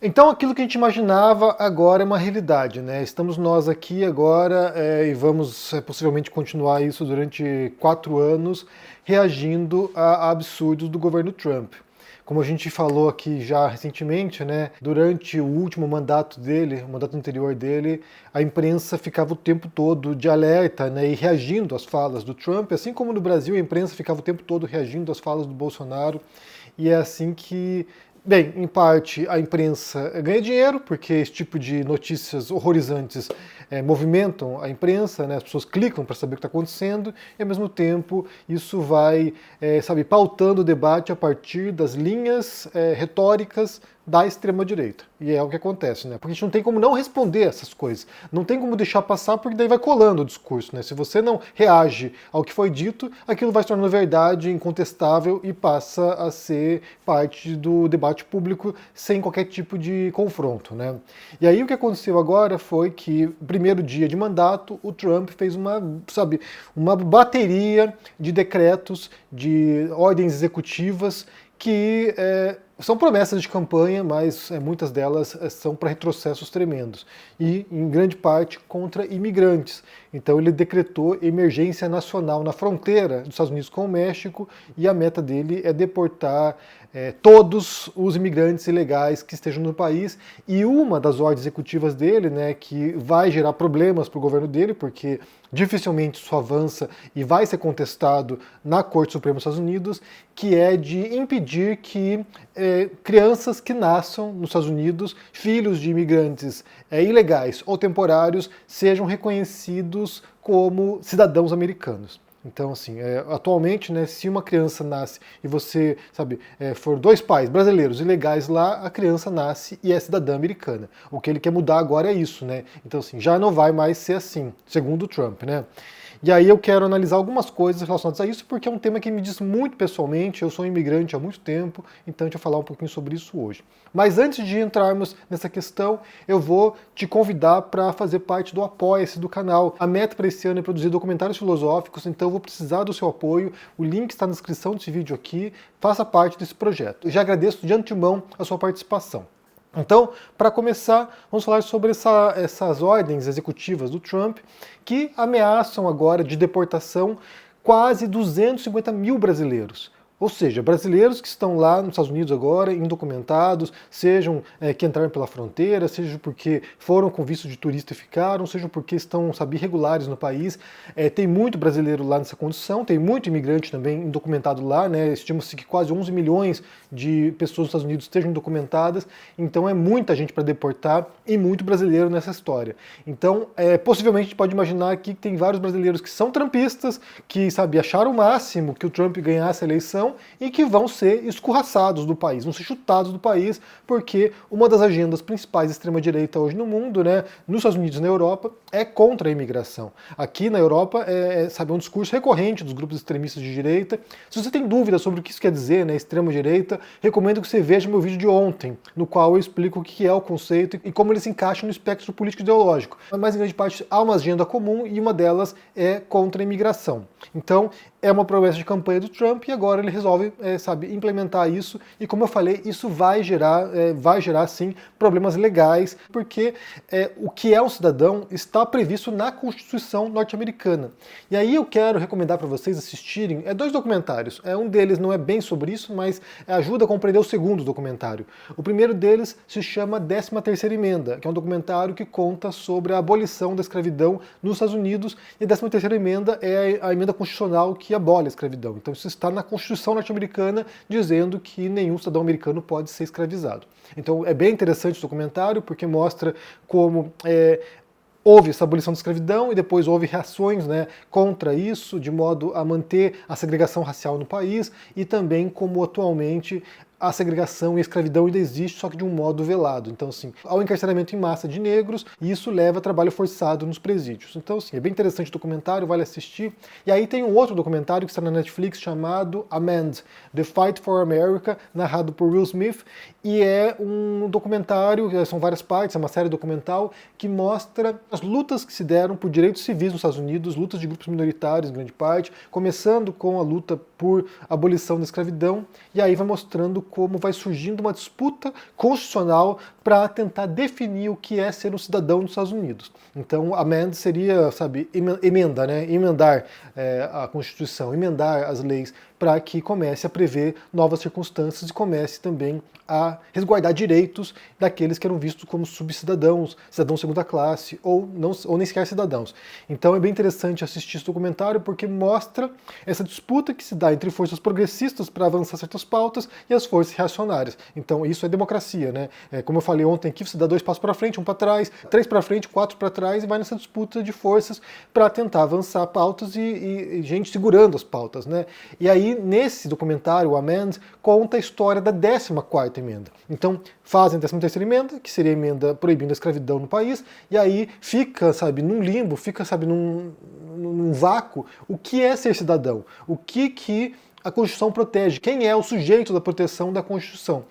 Então aquilo que a gente imaginava agora é uma realidade, né? Estamos nós aqui agora e vamos possivelmente continuar isso durante 4 anos, reagindo a absurdos do governo Trump. Como a gente falou aqui já recentemente, né, durante o último mandato dele, o mandato anterior dele, a imprensa ficava o tempo todo de alerta, né, e reagindo às falas do Trump, assim como no Brasil a imprensa ficava o tempo todo reagindo às falas do Bolsonaro, e é assim que, bem, em parte a imprensa ganha dinheiro, porque esse tipo de notícias horrorizantes movimentam a imprensa, né? As pessoas clicam para saber o que está acontecendo, e ao mesmo tempo isso vai, pautando o debate a partir das linhas retóricas da extrema-direita. E é o que acontece, né? Porque a gente não tem como não responder essas coisas. Não tem como deixar passar, porque daí vai colando o discurso, né? Se você não reage ao que foi dito, aquilo vai se tornando verdade, incontestável e passa a ser parte do debate público sem qualquer tipo de confronto, né? E aí o que aconteceu agora foi que, no primeiro dia de mandato, o Trump fez uma bateria de decretos, de ordens executivas que são promessas de campanha, mas muitas delas são para retrocessos tremendos e, em grande parte, contra imigrantes. Então ele decretou emergência nacional na fronteira dos Estados Unidos com o México e a meta dele é deportar todos os imigrantes ilegais que estejam no país. E uma das ordens executivas dele, né, que vai gerar problemas para o governo dele, porque dificilmente isso avança e vai ser contestado na Corte Suprema dos Estados Unidos, que é de impedir que crianças que nasçam nos Estados Unidos, filhos de imigrantes ilegais ou temporários, sejam reconhecidos como cidadãos americanos. Então, assim, atualmente, né, se uma criança nasce e você, for 2 pais brasileiros ilegais lá, a criança nasce e é cidadã americana. O que ele quer mudar agora é isso, né? Então, assim, já não vai mais ser assim, segundo o Trump, né? E aí eu quero analisar algumas coisas relacionadas a isso, porque é um tema que me diz muito pessoalmente, eu sou imigrante há muito tempo, então a gente vai falar um pouquinho sobre isso hoje. Mas antes de entrarmos nessa questão, eu vou te convidar para fazer parte do Apoia-se do canal. A meta para esse ano é produzir documentários filosóficos, então eu vou precisar do seu apoio, o link está na descrição desse vídeo aqui, faça parte desse projeto. Eu já agradeço de antemão a sua participação. Então, para começar, vamos falar sobre essas ordens executivas do Trump que ameaçam agora de deportação quase 250 mil brasileiros. Ou seja, brasileiros que estão lá nos Estados Unidos agora, indocumentados, sejam que entraram pela fronteira, seja porque foram com visto de turista e ficaram, seja porque estão, irregulares no país. Tem muito brasileiro lá nessa condição, tem muito imigrante também indocumentado lá, né? Estima-se que quase 11 milhões de pessoas nos Estados Unidos estejam indocumentadas, então é muita gente para deportar e muito brasileiro nessa história. Então, possivelmente a gente pode imaginar aqui que tem vários brasileiros que são trumpistas, que, acharam o máximo que o Trump ganhasse a eleição, e que vão ser escorraçados do país, vão ser chutados do país, porque uma das agendas principais da extrema-direita hoje no mundo, né, nos Estados Unidos e na Europa, é contra a imigração. Aqui na Europa é um discurso recorrente dos grupos extremistas de direita. Se você tem dúvidas sobre o que isso quer dizer, né, extrema-direita, recomendo que você veja meu vídeo de ontem, no qual eu explico o que é o conceito e como ele se encaixa no espectro político-ideológico. Mas, em grande parte, há uma agenda comum e uma delas é contra a imigração. Então, é uma promessa de campanha do Trump e agora ele resolve, implementar isso. E como eu falei, isso vai gerar sim, problemas legais, porque o que é um cidadão está previsto na Constituição norte-americana. E aí eu quero recomendar para vocês assistirem 2 documentários. Um deles não é bem sobre isso, mas ajuda a compreender o segundo documentário. O primeiro deles se chama 13ª Emenda, que é um documentário que conta sobre a abolição da escravidão nos Estados Unidos, e a 13ª Emenda é a emenda constitucional que abole a escravidão. Então isso está na Constituição norte-americana, dizendo que nenhum cidadão americano pode ser escravizado. Então é bem interessante esse documentário, porque mostra como houve essa abolição da escravidão e depois houve reações, né, contra isso, de modo a manter a segregação racial no país, e também como atualmente a segregação e a escravidão ainda existe, só que de um modo velado. Então, assim, ao encarceramento em massa de negros, e isso leva a trabalho forçado nos presídios. Então, assim, é bem interessante o documentário, vale assistir. E aí tem um outro documentário que está na Netflix chamado Amend, The Fight for America, narrado por Will Smith, e é um documentário, são várias partes, é uma série documental, que mostra as lutas que se deram por direitos civis nos Estados Unidos, lutas de grupos minoritários, em grande parte, começando com a luta por abolição da escravidão, e aí vai mostrando como vai surgindo uma disputa constitucional para tentar definir o que é ser um cidadão dos Estados Unidos. Então, amend seria, sabe, emenda, né? Emendar a Constituição, emendar as leis para que comece a prever novas circunstâncias e comece também a resguardar direitos daqueles que eram vistos como subcidadãos, cidadãos de segunda classe ou nem sequer cidadãos. Então é bem interessante assistir esse documentário porque mostra essa disputa que se dá entre forças progressistas para avançar certas pautas e as forças reacionárias. Então isso é democracia, né? Como eu falei ontem aqui, você dá 2 passos para frente, 1 para trás, 3 para frente, 4 para trás e vai nessa disputa de forças para tentar avançar pautas e gente segurando as pautas, né? E aí nesse documentário, o Amend conta a história da 14ª emenda. Então, fazem a 13ª emenda, que seria a emenda proibindo a escravidão no país, e aí fica, sabe, num limbo, fica, sabe, num vácuo, o que é ser cidadão? O que a Constituição protege? Quem é o sujeito da proteção da Constituição?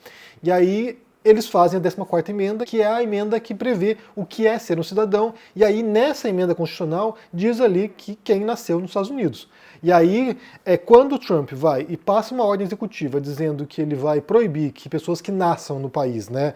E aí eles fazem a 14ª emenda, que é a emenda que prevê o que é ser um cidadão, e aí nessa emenda constitucional diz ali que quem nasceu nos Estados Unidos. E aí, quando o Trump vai e passa uma ordem executiva dizendo que ele vai proibir que pessoas que nasçam no país, né,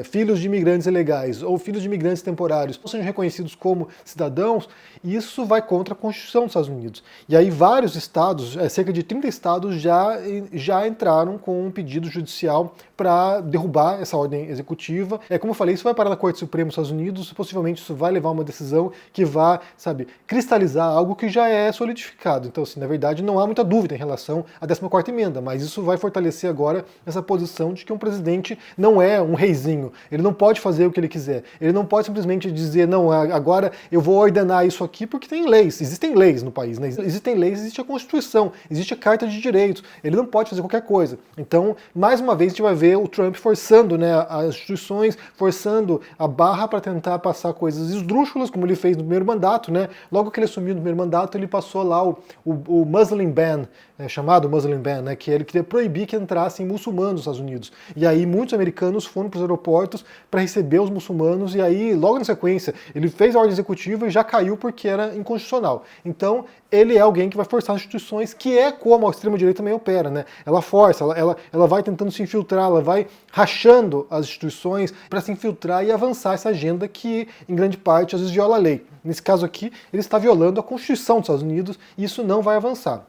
filhos de imigrantes ilegais ou filhos de imigrantes temporários, não sejam reconhecidos como cidadãos, isso vai contra a Constituição dos Estados Unidos. E aí vários estados, cerca de 30 estados, já entraram com um pedido judicial para derrubar essa ordem executiva. Como eu falei, isso vai parar na Corte Suprema dos Estados Unidos, possivelmente isso vai levar a uma decisão que vai, sabe, cristalizar algo que já é solidificado. Então, assim, na verdade, não há muita dúvida em relação à 14ª emenda, mas isso vai fortalecer agora essa posição de que um presidente não é um reizinho, ele não pode fazer o que ele quiser, ele não pode simplesmente dizer, não, agora eu vou ordenar isso aqui porque tem leis, existem leis no país, né? Existem leis, existe a Constituição, existe a Carta de Direitos, ele não pode fazer qualquer coisa. Então, mais uma vez, a gente vai ver o Trump forçando, né, as instituições, forçando a barra para tentar passar coisas esdrúxulas, como ele fez no primeiro mandato, né? Logo que ele assumiu no primeiro mandato, ele passou lá o Muslim Ban, chamado Muslim Ban, né, que ele queria proibir que entrassem muçulmanos nos Estados Unidos. E aí muitos americanos foram para os aeroportos para receber os muçulmanos, e aí, logo na sequência, ele fez a ordem executiva e já caiu porque era inconstitucional. Então, ele é alguém que vai forçar as instituições, que é como a extrema-direita também opera, né? Ela força, ela vai tentando se infiltrar, ela vai rachando as instituições para se infiltrar e avançar essa agenda que, em grande parte, às vezes viola a lei. Nesse caso aqui, ele está violando a Constituição dos Estados Unidos e isso não vai avançar.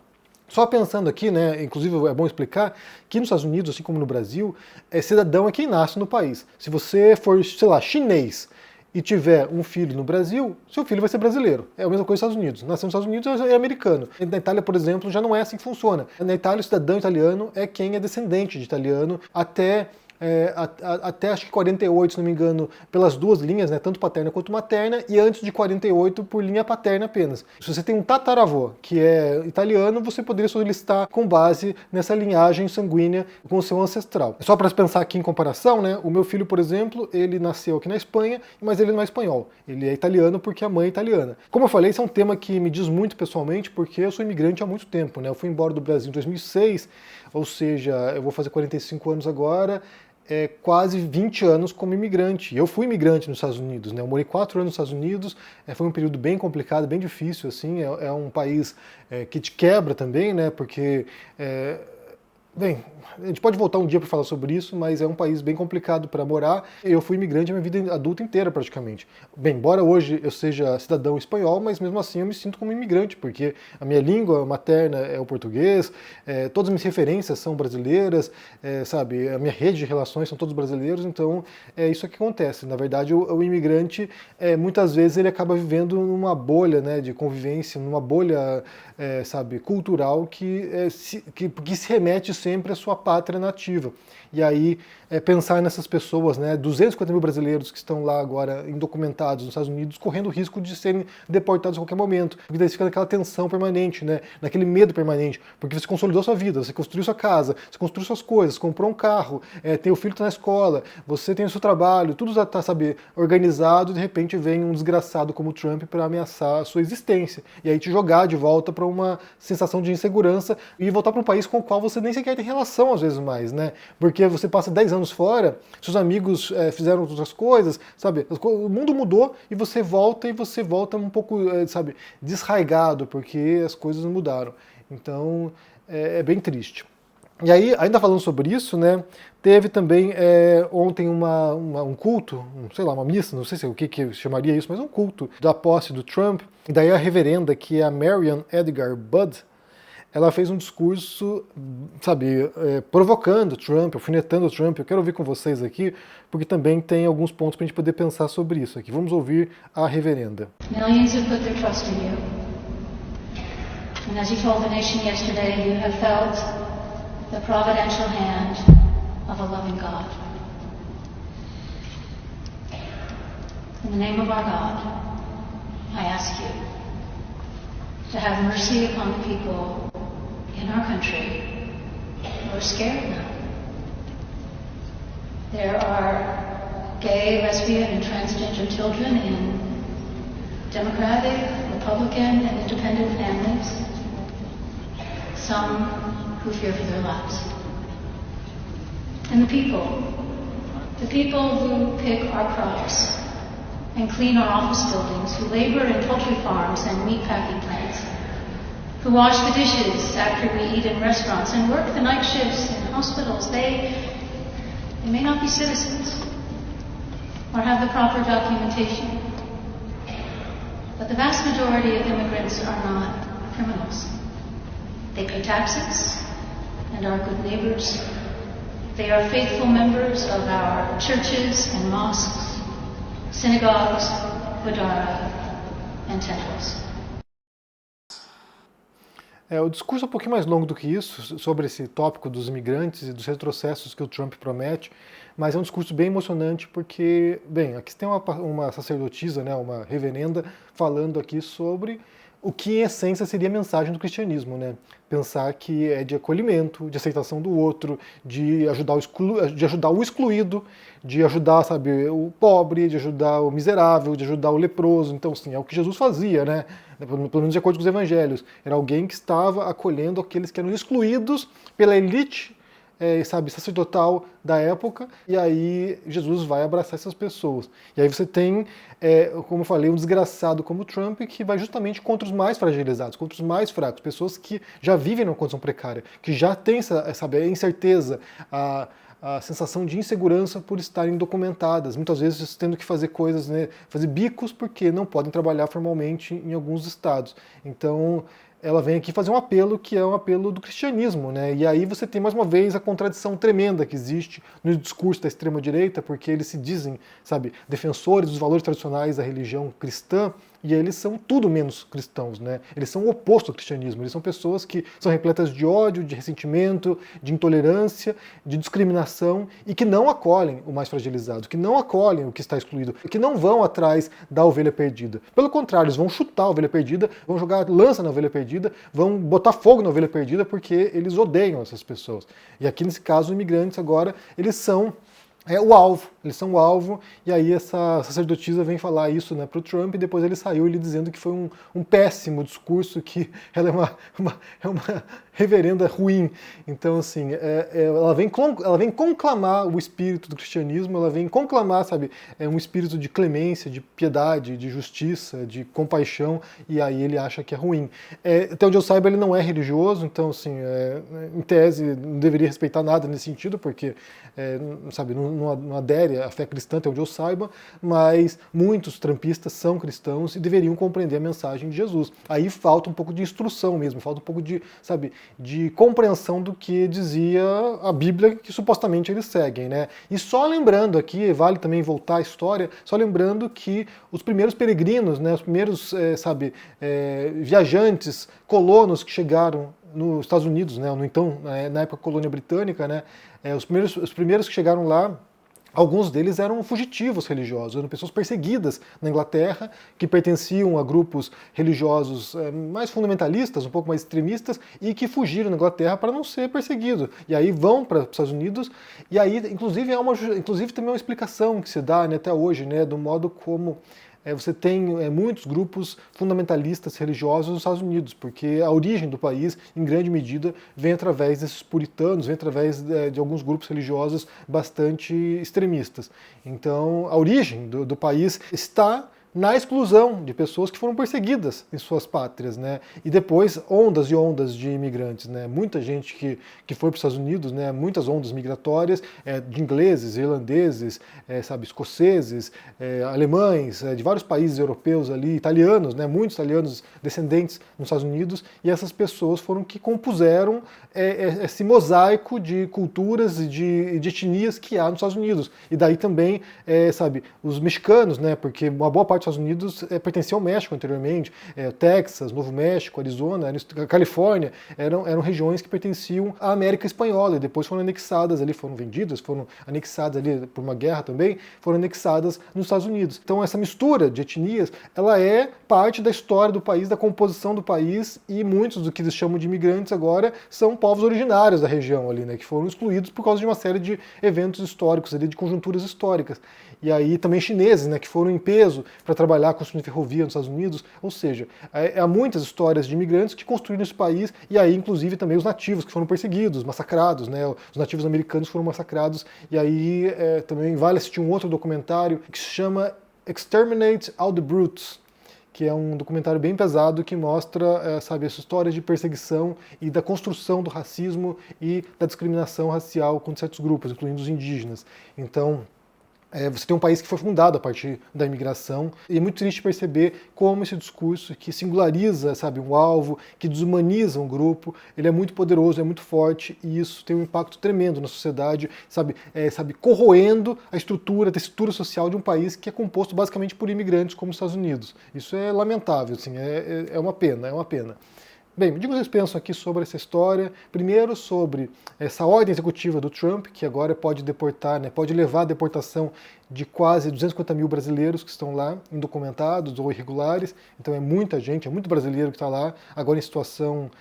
Só pensando aqui, né, inclusive é bom explicar que nos Estados Unidos, assim como no Brasil, cidadão é quem nasce no país. Se você for, sei lá, chinês e tiver um filho no Brasil, seu filho vai ser brasileiro. É a mesma coisa nos Estados Unidos. Nasceu nos Estados Unidos é americano. Na Itália, por exemplo, já não é assim que funciona. Na Itália, o cidadão italiano é quem é descendente de italiano até acho que 48, se não me engano, pelas duas linhas, né, tanto paterna quanto materna, e antes de 48 por linha paterna apenas. Se você tem um tataravô que é italiano, você poderia solicitar com base nessa linhagem sanguínea com o seu ancestral. Só para pensar aqui em comparação, né, o meu filho, por exemplo, ele nasceu aqui na Espanha, mas ele não é espanhol. Ele é italiano porque a mãe é italiana. Como eu falei, esse é um tema que me diz muito pessoalmente, porque eu sou imigrante há muito tempo, né? Eu fui embora do Brasil em 2006, ou seja, eu vou fazer 45 anos agora, quase 20 anos como imigrante. Eu fui imigrante nos Estados Unidos, né? Eu morei 4 anos nos Estados Unidos, foi um período bem complicado, bem difícil, assim, é um país que te quebra também, né? Porque, bem, a gente pode voltar um dia para falar sobre isso, mas é um país bem complicado para morar. Eu fui imigrante a minha vida adulta inteira, praticamente. Bem, embora hoje eu seja cidadão espanhol, mas mesmo assim eu me sinto como imigrante, porque a minha língua materna é o português, todas as minhas referências são brasileiras, sabe, a minha rede de relações são todos brasileiros, então é isso que acontece. Na verdade, o imigrante, muitas vezes, ele acaba vivendo numa bolha, né, de convivência, numa bolha, sabe, cultural que se remete sempre à sua pátria nativa. E aí, pensar nessas pessoas, né, 250 mil brasileiros que estão lá agora indocumentados nos Estados Unidos, correndo o risco de serem deportados a qualquer momento, porque daí fica naquela tensão permanente, né, naquele medo permanente, porque você consolidou sua vida, você construiu sua casa, você construiu suas coisas, comprou um carro, tem o filho que está na escola, você tem o seu trabalho, tudo já está, sabe, organizado, e de repente vem um desgraçado como o Trump para ameaçar a sua existência, e aí te jogar de volta para uma sensação de insegurança e voltar para um país com o qual você nem sequer tem relação às vezes mais, né, porque você passa 10 anos fora, seus amigos fizeram outras coisas, sabe? O mundo mudou e você volta um pouco, sabe, desraigado, porque as coisas mudaram. Então, é bem triste. E aí, ainda falando sobre isso, né, teve também ontem um culto, sei lá, uma missa, não sei se é o que chamaria isso, mas um culto da posse do Trump. E daí a reverenda, que é a Marian Edgar Budd, ela fez um discurso, sabe, provocando o Trump, alfinetando o Trump. Eu quero ouvir com vocês aqui, porque também tem alguns pontos para a gente poder pensar sobre isso aqui. Vamos ouvir a reverenda. Millions have put their trust in you. And as you told the nation yesterday, you have felt the providential hand of a loving God. In the name of our God, I ask you to have mercy upon the people in our country who are scared now. There are gay, lesbian, and transgender children in Democratic, Republican, and independent families. Some who fear for their lives. And the people who pick our crops and clean our office buildings, who labor in poultry farms and meat packing plants, who wash the dishes after we eat in restaurants and work the night shifts in hospitals, they may not be citizens or have the proper documentation. But the vast majority of immigrants are not criminals. They pay taxes and are good neighbors. They are faithful members of our churches and mosques, synagogues, Guadara, and temples. O discurso é um pouquinho mais longo do que isso, sobre esse tópico dos imigrantes e dos retrocessos que o Trump promete, mas é um discurso bem emocionante porque, bem, aqui tem uma sacerdotisa, né, uma reverenda, falando aqui sobre o que em essência seria a mensagem do cristianismo, né? Pensar que é de acolhimento, de aceitação do outro, de ajudar o excluído, de ajudar, sabe, o pobre, de ajudar o miserável, de ajudar o leproso. Então, assim, é o que Jesus fazia, né? Pelo menos de acordo com os evangelhos. Era alguém que estava acolhendo aqueles que eram excluídos pela elite, sabe, sacerdotal da época, e aí Jesus vai abraçar essas pessoas. E aí você tem, como eu falei, um desgraçado como o Trump, que vai justamente contra os mais fragilizados, contra os mais fracos, pessoas que já vivem numa condição precária, que já têm a incerteza, a sensação de insegurança por estarem documentadas, muitas vezes tendo que fazer coisas, né, fazer bicos porque não podem trabalhar formalmente em alguns estados. Então, ela vem aqui fazer um apelo que é um apelo do cristianismo, né? E aí você tem mais uma vez a contradição tremenda que existe no discurso da extrema-direita, porque eles se dizem, sabe, defensores dos valores tradicionais da religião cristã, e eles são tudo menos cristãos, né? Eles são o oposto ao cristianismo, eles são pessoas que são repletas de ódio, de ressentimento, de intolerância, de discriminação, e que não acolhem o mais fragilizado, que não acolhem o que está excluído, que não vão atrás da ovelha perdida. Pelo contrário, eles vão chutar a ovelha perdida, vão jogar lança na ovelha perdida, vão botar fogo na ovelha perdida porque eles odeiam essas pessoas. E aqui nesse caso, os imigrantes agora, eles são o alvo, eles são o alvo, e aí essa sacerdotisa vem falar isso, né, para o Trump, e depois ele saiu ele dizendo que foi um péssimo discurso, que ela é uma reverenda ruim. Então, assim, ela vem conclamar o espírito do cristianismo, ela vem conclamar, sabe, um espírito de clemência, de piedade, de justiça, de compaixão, e aí ele acha que é ruim. Até onde eu saiba, ele não é religioso, então, assim, em tese, não deveria respeitar nada nesse sentido, porque, sabe, não adere à fé cristã, até onde eu saiba, mas muitos trumpistas são cristãos e deveriam compreender a mensagem de Jesus. Aí falta um pouco de instrução mesmo, falta um pouco de, sabe, de compreensão do que dizia a Bíblia que supostamente eles seguem, né? E só lembrando aqui, vale também voltar à história, só lembrando que os primeiros peregrinos, né, os primeiros, viajantes, colonos que chegaram nos Estados Unidos, né, então, na época colônia britânica, né, os primeiros que chegaram lá, alguns deles eram fugitivos religiosos, eram pessoas perseguidas na Inglaterra, que pertenciam a grupos religiosos mais fundamentalistas, um pouco mais extremistas, e que fugiram da Inglaterra para não ser perseguidos. E aí vão para os Estados Unidos, e aí, inclusive também é uma explicação que se dá, né, até hoje, né, do modo como você tem muitos grupos fundamentalistas religiosos nos Estados Unidos, porque a origem do país, em grande medida, vem através desses puritanos, vem através de alguns grupos religiosos bastante extremistas. Então, a origem do país está na exclusão de pessoas que foram perseguidas em suas pátrias, né? E depois ondas e ondas de imigrantes, né? Muita gente que foi para os Estados Unidos, né? Muitas ondas migratórias de ingleses, irlandeses, escoceses, alemães, de vários países europeus ali, italianos, né? Muitos italianos descendentes nos Estados Unidos, e essas pessoas foram que compuseram esse mosaico de culturas e de etnias que há nos Estados Unidos. E daí também, os mexicanos, né? Porque uma boa parte dos Estados Unidos pertencia ao México anteriormente, Texas, Novo México, Arizona, Califórnia, eram regiões que pertenciam à América Espanhola e depois foram anexadas ali, foram vendidas, foram anexadas ali por uma guerra também, foram anexadas nos Estados Unidos. Então essa mistura de etnias, ela é parte da história do país, da composição do país, e muitos do que eles chamam de imigrantes agora são povos originários da região ali, né, que foram excluídos por causa de uma série de eventos históricos ali, de conjunturas históricas. E aí também chineses, né, que foram em peso para trabalhar construindo ferrovia nos Estados Unidos. Ou seja, há muitas histórias de imigrantes que construíram esse país, e aí inclusive também os nativos que foram perseguidos, massacrados, né, os nativos americanos foram massacrados. E aí também vale assistir um outro documentário que se chama Exterminate All the Brutes, que é um documentário bem pesado que mostra, essa história de perseguição e da construção do racismo e da discriminação racial contra certos grupos, incluindo os indígenas. Então, você tem um país que foi fundado a partir da imigração, e é muito triste perceber como esse discurso que singulariza, um alvo, que desumaniza um grupo, ele é muito poderoso, é muito forte, e isso tem um impacto tremendo na sociedade, corroendo a textura social de um país que é composto basicamente por imigrantes como os Estados Unidos. Isso é lamentável, assim, é uma pena, é uma pena. Bem, me diga o que vocês pensam aqui sobre essa história. Primeiro, sobre essa ordem executiva do Trump, que agora pode deportar, né, pode levar à deportação de quase 250 mil brasileiros que estão lá, indocumentados ou irregulares. Então é muita gente, é muito brasileiro que está lá, agora em situação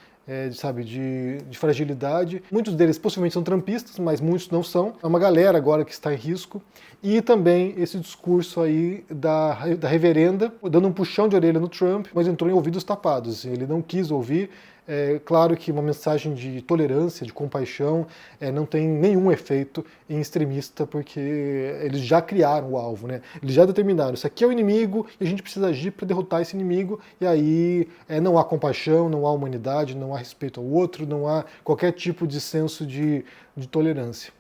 de fragilidade. Muitos deles possivelmente são trumpistas, mas muitos não são. É uma galera agora que está em risco. E também esse discurso aí da reverenda, dando um puxão de orelha no Trump, mas entrou em ouvidos tapados. Ele não quis ouvir. É claro que uma mensagem de tolerância, de compaixão, não tem nenhum efeito em extremista, porque eles já criaram o alvo, né? Eles já determinaram, isso aqui é o inimigo e a gente precisa agir para derrotar esse inimigo, e aí não há compaixão, não há humanidade, não há respeito ao outro, não há qualquer tipo de senso de tolerância.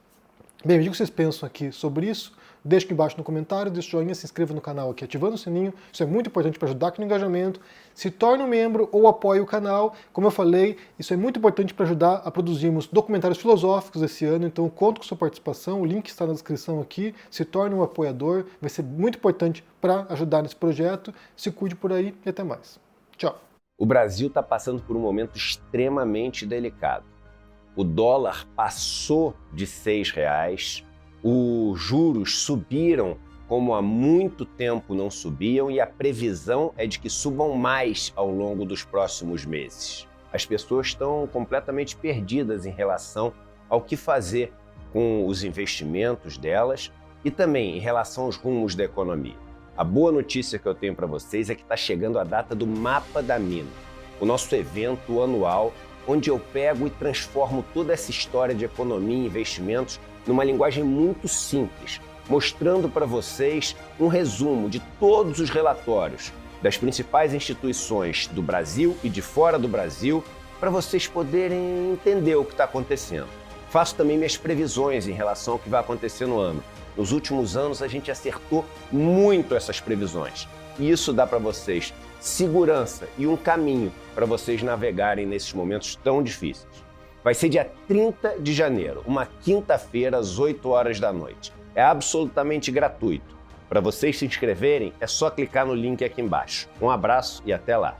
Bem, me diga o que vocês pensam aqui sobre isso. Deixe aqui embaixo no comentário, deixe o joinha, se inscreva no canal aqui ativando o sininho, isso é muito importante para ajudar aqui no engajamento. Se torne um membro ou apoie o canal, como eu falei, isso é muito importante para ajudar a produzirmos documentários filosóficos esse ano, então conto com sua participação, o link está na descrição aqui, se torne um apoiador, vai ser muito importante para ajudar nesse projeto. Se cuide por aí e até mais. Tchau. O Brasil está passando por um momento extremamente delicado. O dólar passou de R$6, os juros subiram como há muito tempo não subiam, e a previsão é de que subam mais ao longo dos próximos meses. As pessoas estão completamente perdidas em relação ao que fazer com os investimentos delas e também em relação aos rumos da economia. A boa notícia que eu tenho para vocês é que está chegando a data do Mapa da Mina, o nosso evento anual, onde eu pego e transformo toda essa história de economia e investimentos numa linguagem muito simples, mostrando para vocês um resumo de todos os relatórios das principais instituições do Brasil e de fora do Brasil, para vocês poderem entender o que está acontecendo. Faço também minhas previsões em relação ao que vai acontecer no ano. Nos últimos anos a gente acertou muito essas previsões, e isso dá para vocês segurança e um caminho para vocês navegarem nesses momentos tão difíceis. Vai ser dia 30 de janeiro, uma quinta-feira, às 8 horas da noite. É absolutamente gratuito. Para vocês se inscreverem, é só clicar no link aqui embaixo. Um abraço e até lá!